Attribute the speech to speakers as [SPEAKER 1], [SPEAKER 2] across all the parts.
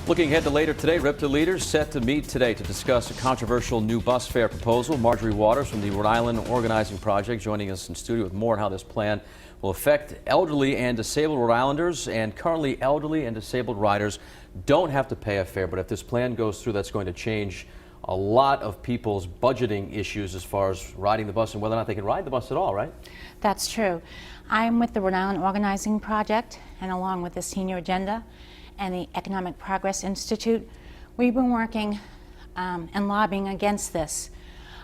[SPEAKER 1] Looking ahead to later today, RIPTA leaders set to meet today to discuss a controversial new bus fare proposal. Marjorie Waters from the Rhode Island Organizing Project joining us in studio with more on how this plan will affect elderly and disabled Rhode Islanders. And currently, elderly and disabled riders don't have to pay a fare, but if this plan goes through, that's going to change a lot of people's budgeting issues as far as riding the bus and whether or not they can ride the bus at all, right?
[SPEAKER 2] That's true. I'm with the Rhode Island Organizing Project, and along with the Senior Agenda and the Economic Progress Institute, we've been working and lobbying against this.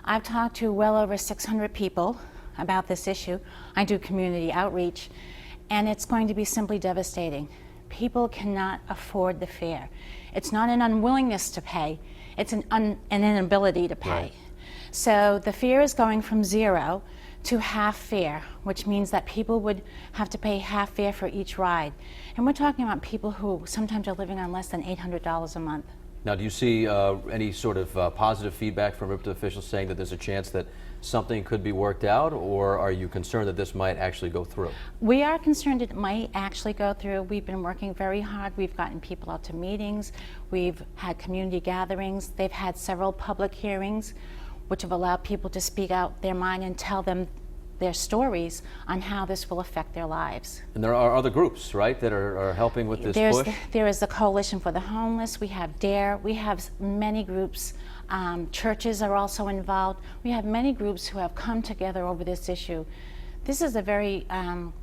[SPEAKER 2] I've talked to well over 600 people about this issue. I do community outreach, and it's going to be simply devastating. People cannot afford the fare. It's not an unwillingness to pay, it's an inability to pay.
[SPEAKER 1] Right.
[SPEAKER 2] So the fare is going from zero to half fare, which means that people would have to pay half fare for each ride. And we're talking about people who sometimes are living on less than $800 a month.
[SPEAKER 1] Now, do you see any sort of positive feedback from RIPTA officials saying that there's a chance that something could be worked out, or are you concerned that this might actually go through?
[SPEAKER 2] We are concerned it might actually go through. We've been working very hard. We've gotten people out to meetings. We've had community gatherings. They've had several public hearings, which have allowed people to speak out their mind and tell them their stories on how this will affect their lives.
[SPEAKER 1] And there are other groups, right, that are helping with this push?
[SPEAKER 2] There is the Coalition for the Homeless. We have DARE. We have many groups. Churches are also involved. We have many groups who have come together over this issue. This is a very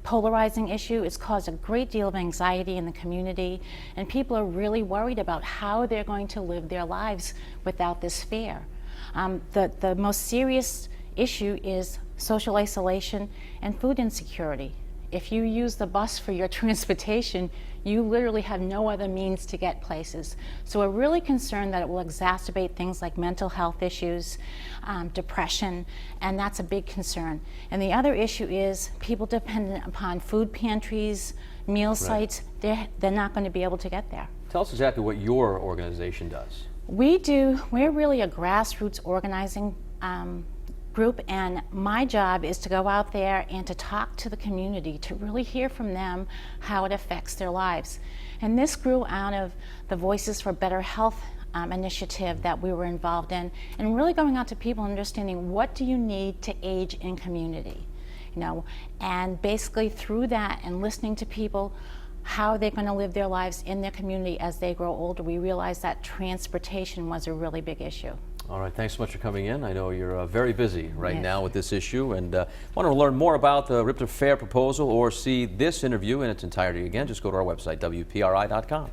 [SPEAKER 2] polarizing issue. It's caused a great deal of anxiety in the community, and people are really worried about how they're going to live their lives without this fare. The most serious issue is social isolation and food insecurity. If you use the bus for your transportation, you literally have no other means to get places. So we're really concerned that it will exacerbate things like mental health issues, depression, and that's a big concern. And the other issue is people dependent upon food pantries, meal sites, they're not going to be able to get there.
[SPEAKER 1] Tell us exactly what your organization does.
[SPEAKER 2] We're really a grassroots organizing group, and my job is to go out there and to talk to the community, to really hear from them how it affects their lives. And this grew out of the Voices for Better Health initiative that we were involved in, and really going out to people and understanding what do you need to age in community, and basically through that and listening to people how they're going to live their lives in their community as they grow older, we realized that transportation was a really big issue.
[SPEAKER 1] All right, thanks so much for coming in. I know you're very busy right now with this issue, and want to learn more about the RIPTA fare proposal or see this interview in its entirety again, just go to our website, WPRI.com.